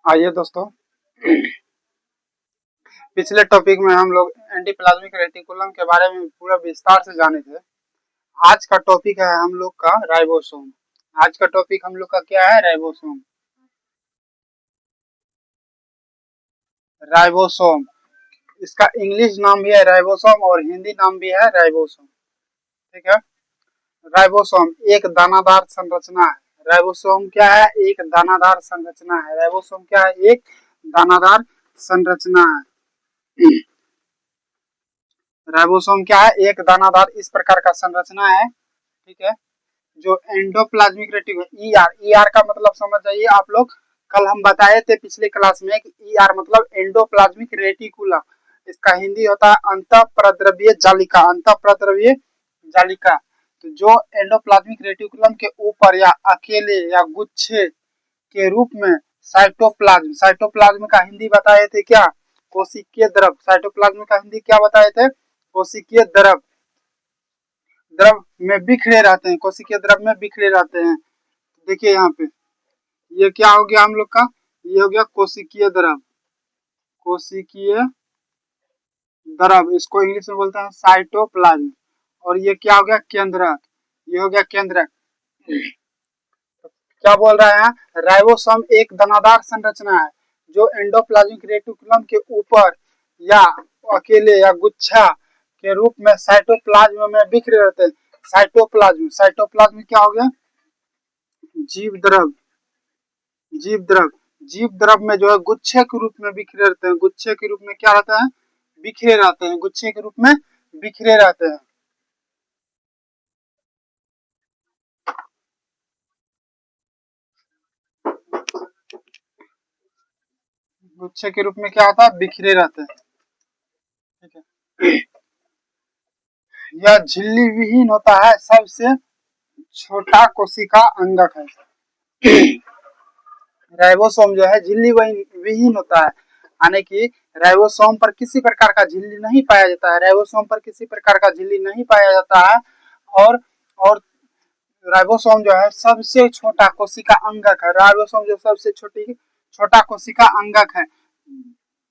आइए दोस्तों, पिछले टॉपिक में हम लोग एंटीप्लाज्मिक रेटिकुलम के बारे में पूरा विस्तार से जाने थे। आज का टॉपिक है हम लोग का राइबोसोम। आज का टॉपिक हम लोग का क्या है? राइबोसोम। राइबोसोम, इसका इंग्लिश नाम भी है राइबोसोम और हिंदी नाम भी है राइबोसोम। ठीक है। राइबोसोम एक दानादार संरचना है। राइबोसोम क्या है? एक दानादार संरचना है। राइबोसोम क्या है? एक दानादार संरचना है। राइबोसोम क्या है? एक दानादार इस प्रकार का संरचना है। ठीक है। जो एंडोप्लाज्मिक रेटिकुलम ईआर का मतलब समझ जाइए आप लोग। कल हम बताए थे पिछले क्लास में कि ईआर मतलब एंडोप्लाज्मिक रेटिकुलम। इसका हिंदी होता है अंतःप्रद्रव्य जालिका। अंतःप्रद्रव्य जालिका। तो जो एंडोप्लाज्मिक रेटिकुलम के ऊपर या अकेले या गुच्छे के रूप में साइटोप्लाज्म, साइटोप्लाज्म का हिंदी बताए थे क्या? कोशिकीय द्रव। साइटोप्लाज्म का हिंदी क्या बताए थे? कोशिकीय द्रव। द्रव में बिखरे रहते हैं, कोशिकीय द्रव में बिखरे रहते हैं। देखिए यहाँ पे ये क्या हो गया हम लोग का? ये हो गया कोशिकीय द्रव। कोशिकीय द्रव इसको इंग्लिश में बोलते हैं साइटोप्लाज्म। और ये क्या हो गया? केंद्रक। ये हो गया केंद्रक। क्या बोल रहा है? राइबोसोम एक दानादार संरचना है जो एंडोप्लाज्मिक रेटिकुलम के ऊपर या अकेले या गुच्छा के रूप में साइटोप्लाज्म में बिखरे रहते हैं। साइटोप्लाज्म, साइटोप्लाज्म क्या हो गया? जीव द्रव। जीव द्रव, जीव द्रव में जो है गुच्छे के रूप में बिखरे रहते हैं। गुच्छे के रूप में क्या रहता है? बिखरे रहते हैं। गुच्छे के रूप में बिखरे रहते हैं। गुच्छे के रूप में क्या होता है? बिखरे रहते हैं। ठीक है। यह झिल्ली विहीन होता है, सबसे छोटा कोशिका अंगक है। राइबोसोम जो है झिल्ली विहीन होता है, यानी कि राइबोसोम पर किसी प्रकार का झिल्ली नहीं पाया जाता है। राइबोसोम पर किसी प्रकार का झिल्ली नहीं पाया जाता है। और और राइबोसोम जो है सबसे छोटा कोशिका अंगक है। राइबोसोम जो सबसे छोटा कोशिका अंगक है।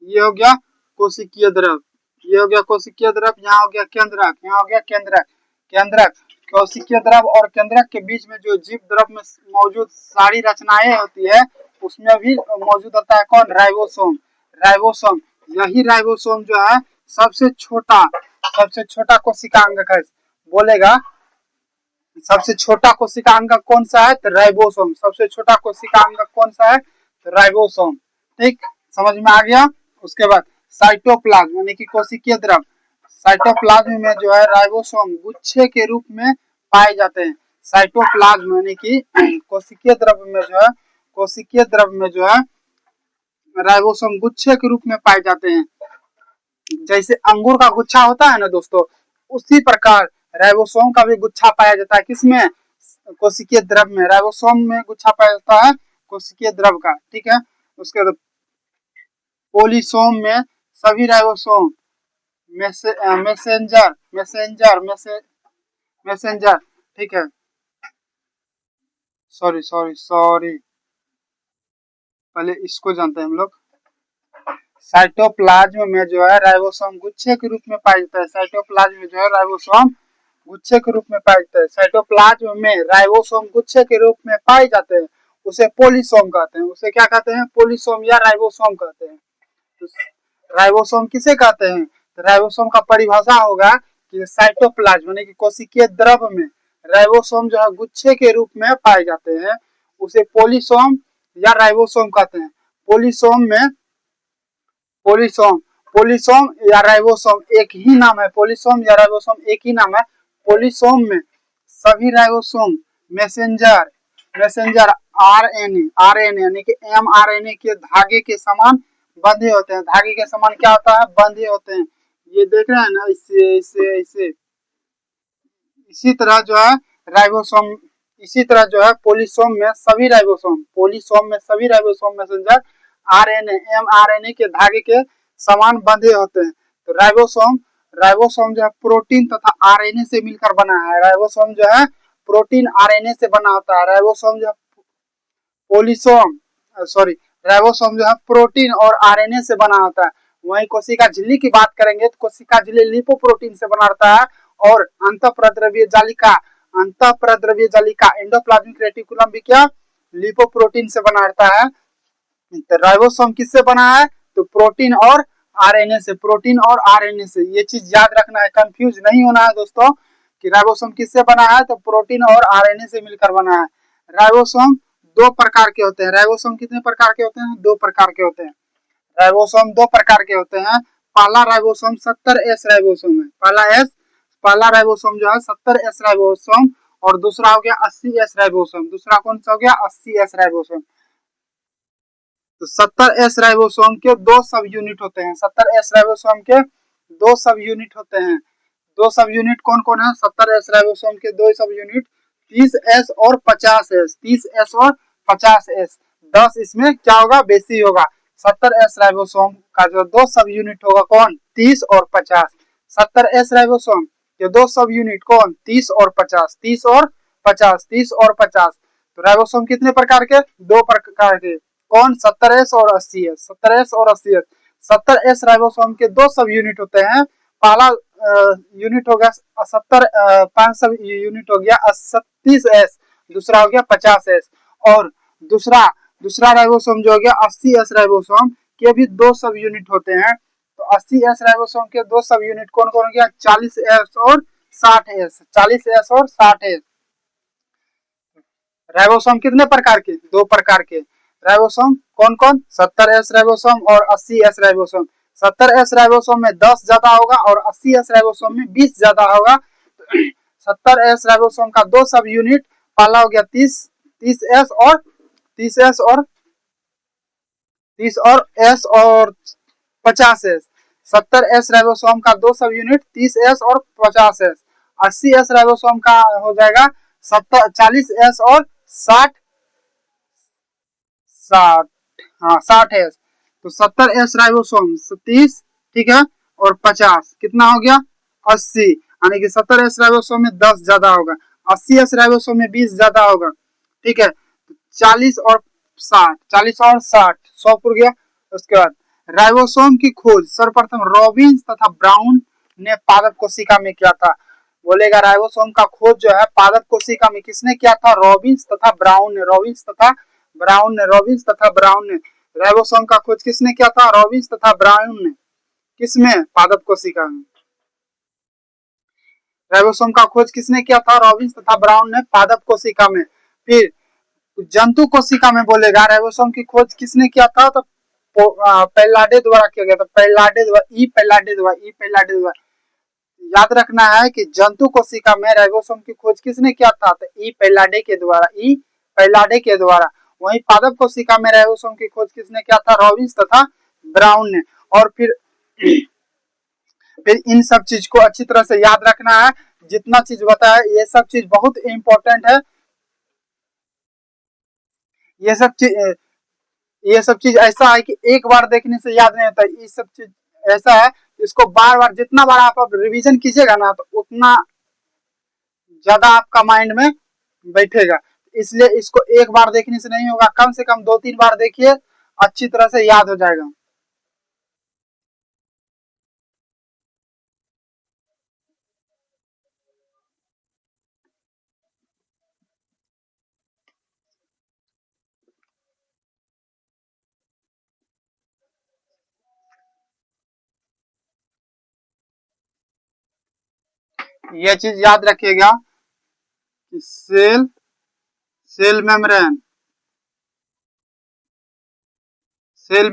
ये हो गया कोशिकीय द्रव। ये हो गया कोशिकीय द्रव। यहाँ हो गया केंद्रक। यहाँ हो गया केंद्रक। केंद्रक, कोशिकीय द्रव और केंद्रक के बीच में जो जीव द्रव में मौजूद सारी रचनाएं होती है उसमें भी मौजूद होता है कौन? राइबोसोम। राइबोसोम, यही राइबोसोम जो है सबसे छोटा कोशिका अंगक है। बोलेगा सबसे छोटा कोशिका अंगक कौन सा है? तो राइबोसोम। सबसे छोटा कोशिका अंगक कौन सा है? तो राइबोसोम। ठीक, समझ में आ गया। उसके बाद साइटोप्लाज्म यानी कि कोशिकीय द्रव। साइटोप्लाज्म में जो है राइबोसोम गुच्छे के रूप में पाए जाते हैं। साइटोप्लाज्म यानी कि कोशिकीय द्रव में जो है, कोशिकीय द्रव में जो है राइबोसोम गुच्छे के रूप में पाए जाते हैं। जैसे अंगूर का गुच्छा होता है ना दोस्तों, उसी प्रकार राइबोसोम का भी गुच्छा पाया जाता है। किसमें? कोशिकीय द्रव में। राइबोसोम में गुच्छा पाया जाता है कोशिकीय द्रव का। ठीक है। उसके बाद पोलिसोम में सभी राइबोसोम मैसेंजर। ठीक है। सॉरी, पहले इसको जानते हैं हम लोग। साइटोप्लाज्म में जो है राइबोसोम गुच्छे के रूप में पाया जाता है। साइटोप्लाज्म में जो है राइबोसोम गुच्छे के रूप में पाए जाते हैं। साइटोप्लाज्म में राइबोसोम गुच्छे के रूप में पाए जाते हैं, उसे पोलिसोम कहते हैं। उसे क्या कहते हैं? पोलिसोम या राइबोसोम कहते हैं। तो राइबोसोम किसे कहते हैं? तो राइबोसोम का परिभाषा होगा कि साइटोप्लाज्म यानी कि कोशिकीय द्रव में राइबोसोम जो है गुच्छे के रूप में पाए जाते हैं, उसे पोलिसोम या राइबोसोम कहते हैं। पोलिसोम में पोलिसोम पोलिसोम या राइबोसोम एक ही नाम है। पोलिसोम या राइबोसोम एक ही नाम है। पोलिसोम में सभी राइबोसोम मैसेंजर मैसेंजर आरएनए यानी कि एमआरएनए के धागे के समान बंधे होते हैं। धागे के समान क्या होता है? बंधे होते हैं। ये देख रहे हैं ना, इससे इससे इससे इसी तरह जो है राइबोसोम, इसी तरह जो है पोलिसोम में सभी राइबोसोम मैसेंजर आरएनए एमआरएनए के धागे के समान बंधे होते हैं। तो राइबोसोम जो है प्रोटीन तथा आरएनए से मिलकर बना है। राइबोसोम जो है प्रोटीन आरएनए से बना होता है। राइबोसोम जो पोलिसोम सॉरी राइबोसोम जो है प्रोटीन और आरएनए से बना होता है। वहीं कोशिका झिल्ली की बात करेंगे तो कोशिका झिल्ली लिपोप्रोटीन से बना होता है और अंतःप्रद्रव्य जालिका एंडोप्लाज्मिक रेटिकुलम भी क्या लिपोप्रोटीन से बना होता है। तो राइबोसोम किससे बना है तो प्रोटीन और आरएनए से। प्रोटीन और आरएनए से ये चीज याद रखना है, कंफ्यूज नहीं होना है दोस्तों कि राइबोसोम किससे बना है तो प्रोटीन और आरएनए से मिलकर बना है। राइबोसोम दो प्रकार के होते हैं। राइबोसोम कितने प्रकार के होते हैं दो प्रकार के होते हैं। राइबोसोम दो प्रकार के होते हैं। पहला राइबोसोम 70S राइबोसोम है। पहला राइबोसोम जो है 70S राइबोसोम और दूसरा हो गया 80S राइबोसोम। दूसरा कौन सा हो गया 80S राइबोसोम। तो 70S राइबोसोम के दो सब यूनिट होते हैं। 70S राइबोसोम के दो सब यूनिट होते हैं। दो सब यूनिट कौन कौन है 70S राइबोसोम के दो सब यूनिट 30S और 50S। 30S और 50S 10 इसमें क्या होगा बेसी होगा। 70S राइबोसोम का जो दो सब यूनिट होगा कौन 30 और 50। 70S राइबोसोम के दो सब यूनिट कौन 30 और 50। 30 और 50 30 और 50। तो राइबोसोम कितने प्रकार के दो प्रकार के कौन 70S और 80S। 70S और 80S। 70S राइबोसोम के दो सब यूनिट होते हैं। पहला यूनिट हो गया 5 सब यूनिट हो गया 30S। दूसरा हो गया 50S और दूसरा राइबोसोम जो हो गया 80S राइबोसोम के भी दो सब यूनिट होते हैं। तो 80S राइबोसोम के दो सब यूनिट कौन कौन हो गया 40S और 60S। 40S और 60S। राइबोसोम कितने प्रकार के दो प्रकार के राइबोसोम कौन कौन 70S राइबोसोम और 80S राइबोसोम। 70S राइबोसोम में 10 ज्यादा होगा और 80S राइबोसोम में 20 ज्यादा होगा। 70S राइबोसोम का दो सब यूनिट पहला हो गया 30S और 30S और 50S। 70S राइबोसोम का दो सब यूनिट 30S और 50S। 80S राइबोसोम का हो जाएगा 40S और 60 तो 70S राइबोसोम 30 ठीक है और 50 कितना हो गया 80 यानी कि 70S राइबोसोम में 10 ज्यादा होगा। 80S राइबोसोम में 20 ज्यादा होगा ठीक है। 40 और 60 100 पुर गया। उसके बाद राइबोसोम की खोज सर्वप्रथम रॉबिन्स तथा ब्राउन ने पादप कोशिका में किया था। बोलेगा राइबोसोम का खोज जो है पादप कोशिका में किसने किया था रॉबिन्स तथा ब्राउन ने। रॉबिन्स तथा ब्राउन ने राइबोसोम का खोज किसने किया था रॉबिन्स तथा ब्राउन ने। किसमें पादप कोशिका में। राइबोसोम का खोज किसने किया था रॉबिन्स तथा ब्राउन ने पादप कोशिका में। फिर जंतु कोशिका में बोलेगा राइबोसोम की खोज किसने किया था तो पेलाडे द्वारा किया गया था। पेलाडे द्वारा याद रखना है कि जंतु कोशिका में राइबोसोम की खोज किसने किया था तो ई पेलाडे के द्वारा। वहीं पादप कोशिका में राइबोसोम की खोज किसने किया था रॉबिन्स तथा ब्राउन ने। और फिर इन सब चीज को अच्छी तरह से याद रखना है। जितना चीज बताया ये सब चीज बहुत इंपॉर्टेंट है। ये सब चीज ऐसा है कि एक बार देखने से याद नहीं होता। ये सब चीज ऐसा है इसको बार बार जितना बार आप रिवीजन कीजिएगा ना तो उतना ज्यादा आपका माइंड में बैठेगा। इसलिए इसको एक बार देखने से नहीं होगा, कम से कम 2-3 बार देखिए अच्छी तरह से याद हो जाएगा। यह चीज याद रखिएगा कि सेल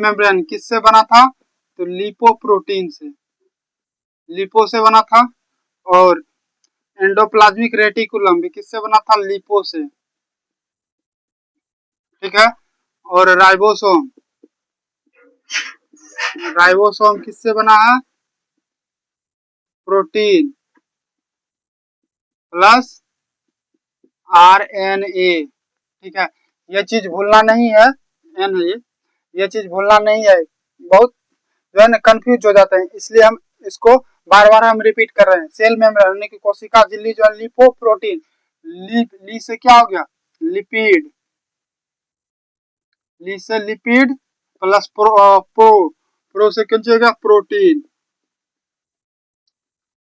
मेम्ब्रेन किससे बना था तो लिपोप्रोटीन से। लिपो से बना था। और एंडोप्लाज्मिक रेटिकुलम भी किससे बना था लिपो से ठीक है। और राइबोसोम किससे बना है प्रोटीन प्लस आरएनए ठीक है। यह चीज भूलना नहीं है ये चीज भूलना नहीं है। बहुत जो है ना कंफ्यूज हो जाते हैं इसलिए हम इसको बार बार हम रिपीट कर रहे हैं। सेल मेम्ब्रेन यानी कि कोशिका झिल्ली जो है लिपोप्रोटीन, ली से क्या हो गया लिपिड, ली से लिपिड प्लस प्रो से क्या हो गया प्रोटीन,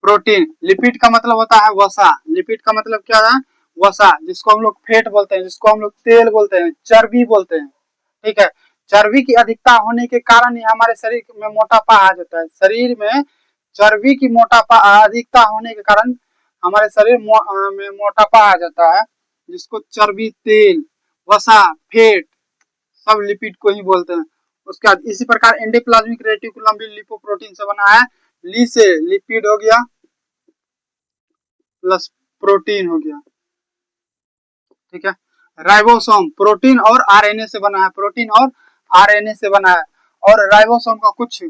प्रोटीन। लिपिड का मतलब होता है वसा, लिपिड का मतलब क्या है वसा, जिसको हम लोग फैट बोलते हैं, जिसको हम लोग तेल बोलते हैं, चर्बी बोलते हैं। ठीक है, चर्बी की अधिकता होने के कारण ही हमारे शरीर में मोटापा आ जाता है। शरीर में चर्बी की मोटापा अधिकता होने के कारण हमारे शरीर में मोटापा आ जाता है, जिसको चर्बी, तेल, वसा, फैट सब लिपिड को ही बोलते हैं। उसके बाद इसी प्रकार एंडोप्लाज्मिक रेटिकुलम भी लिपोप्रोटीन से बना है। ली से लिपिड हो गया प्लस प्रोटीन हो गया। ठीक है, राइबोसोम प्रोटीन और आरएनए से बना है, प्रोटीन और आरएनए से बना है। और राइबोसोम का कुछ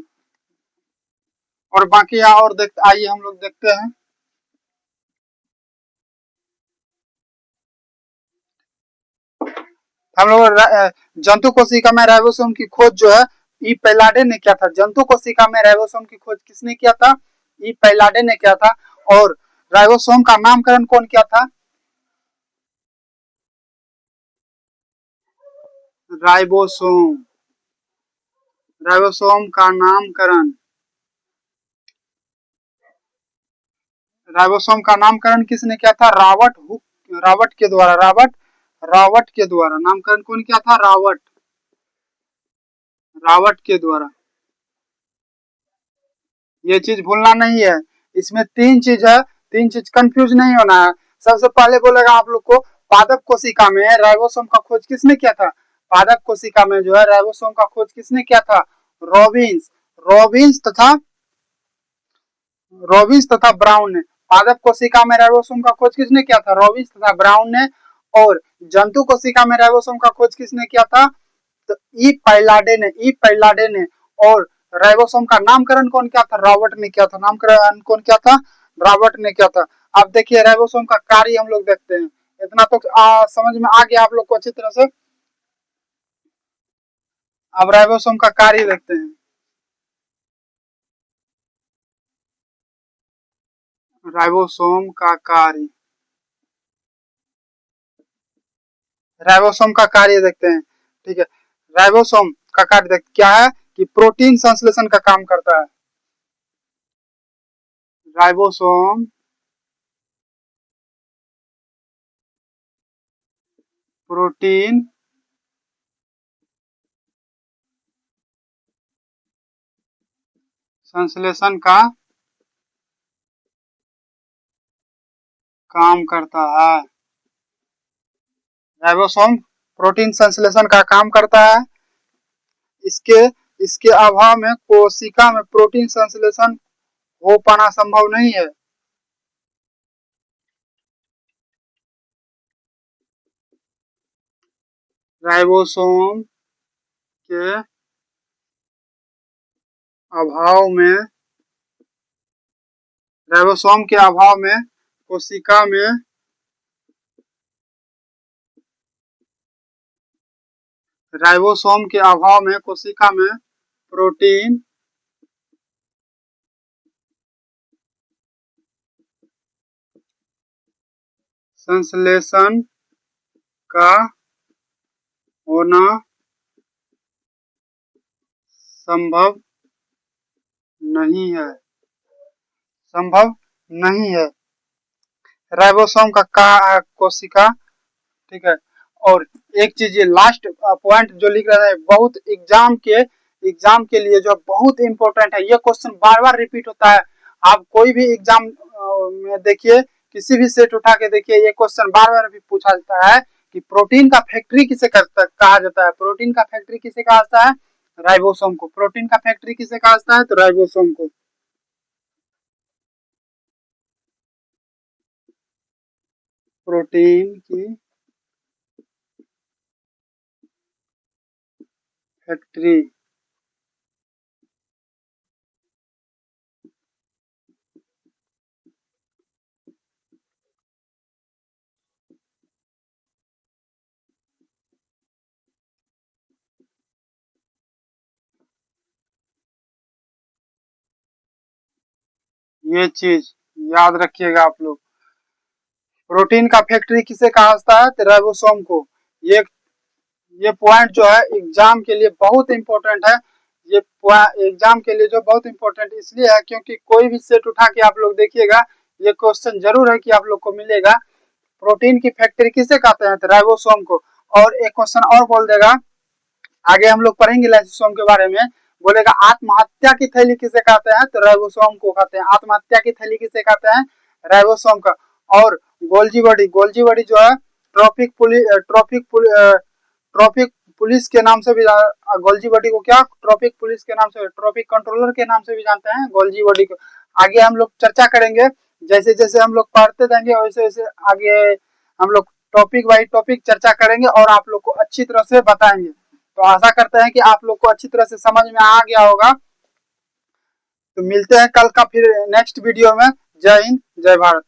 और बाकी यहाँ और देख आइए हम लोग देखते हैं। हम लोग जंतु कोशिका में राइबोसोम की खोज जो है ई पैलाडे ने किया था। जंतु कोशिका में राइबोसोम की खोज किसने किया था? ई पैलाडे ने किया था। और राइबोसोम का नामकरण कौन किया था? राइबोसोम, राइबोसोम का नामकरण, राइबोसोम का नामकरण किसने किया था? रॉबर्ट हुक, रॉबर्ट के द्वारा, रॉबर्ट के द्वारा नामकरण कौन किया था? रॉबर्ट, रॉबर्ट के द्वारा। ये चीज भूलना नहीं है, इसमें तीन चीज है, तीन चीज कंफ्यूज नहीं होना है। सबसे पहले बोलेगा आप लोग को पादप कोशिका में राइबोसोम का खोज किसने किया था? पादप कोशिका में जो है राइबोसोम का खोज किसने किया था? रॉबिन्स, रॉबिन्स तथा रॉबिन्स तथा ब्राउन ने। पादप कोशिका में राइबोसोम का खोज किसने किया था? रॉबिन्स तथा ब्राउन ने। और जंतु कोशिका में राइबोसोम का खोज किसने किया था? तो ई पैलाडे ने, ई पैलाडे ने। और राइबोसोम का नामकरण कौन किया था? रॉबर्ट ने किया था। नामकरण कौन किया था? रॉबर्ट ने किया था। अब देखिए राइबोसोम का कार्य हम लोग देखते हैं। इतना तो समझ में आ गया आप लोग को अच्छी तरह से। अब राइबोसोम का कार्य देखते हैं। राइबोसोम का कार्य, राइबोसोम का कार्य देखते हैं। ठीक है, राइबोसोम का कार्य क्या है कि प्रोटीन संश्लेषण का काम करता है। राइबोसोम प्रोटीन संश्लेषण का काम करता है। राइबोसोम प्रोटीन संश्लेषण का काम करता है। इसके इसके अभाव में कोशिका में प्रोटीन संश्लेषण हो पाना संभव नहीं है। राइबोसोम के अभाव में, राइबोसोम के अभाव में कोशिका में राइबोसोम के अभाव में कोशिका में प्रोटीन संश्लेषण का होना संभव नहीं है, संभव नहीं है। राइबोसोम का कोशिका। ठीक है, और एक चीज ये लास्ट पॉइंट जो लिख रहा है बहुत एग्जाम के लिए जो बहुत इंपॉर्टेंट है, ये क्वेश्चन बार बार रिपीट होता है। आप कोई भी एग्जाम में देखिए, किसी भी सेट उठा के देखिए, ये क्वेश्चन बार बार भी पूछा जाता है कि प्रोटीन का फैक्ट्री किसे करता कहा जाता है? प्रोटीन का फैक्ट्री किसे कहा जाता है? राइबोसोम को। प्रोटीन का फैक्ट्री किसे कहा जाता है? तो राइबोसोम को। प्रोटीन की फैक्ट्री ये चीज याद रखिएगा आप लोग। प्रोटीन का फैक्ट्री किसे कहा जाता है? तो राइबोसोम को। ये ये पॉइंट जो है एग्जाम के लिए बहुत इंपॉर्टेंट है। ये एग्जाम के लिए जो बहुत इंपॉर्टेंट इसलिए है क्योंकि कोई भी सेट उठा के आप लोग देखिएगा, ये क्वेश्चन जरूर है कि आप लोग को मिलेगा। प्रोटीन की फैक्ट्री किसे कहते हैं? तो राइबोसोम को। और एक क्वेश्चन और बोल देगा, आगे हम लोग पढ़ेंगे लाइसोसोम के बारे में। बोलेगा आत्महत्या की थैली किसे कहते हैं? तो राइबोसोम को कहते हैं। आत्महत्या की थैली किसे कहते हैं? राइबोसोम का। और गोल्जी बॉडी, गोल्जी बॉडी जो है ट्रॉपिक पुलिस के नाम से भी गोल्जी बॉडी को क्या ट्रॉपिक पुलिस के नाम से, ट्रॉपिक कंट्रोलर के नाम से भी जानते हैं गोल्जी बॉडी को। आगे हम लोग चर्चा करेंगे, जैसे जैसे हम लोग पढ़ते जाएंगे वैसे वैसे आगे हम लोग टॉपिक बाई टॉपिक चर्चा करेंगे और आप लोग को अच्छी तरह से बताएंगे। तो आशा करते हैं कि आप लोग को अच्छी तरह से समझ में आ गया होगा। तो मिलते हैं कल का फिर नेक्स्ट वीडियो में। जय हिंद, जय भारत।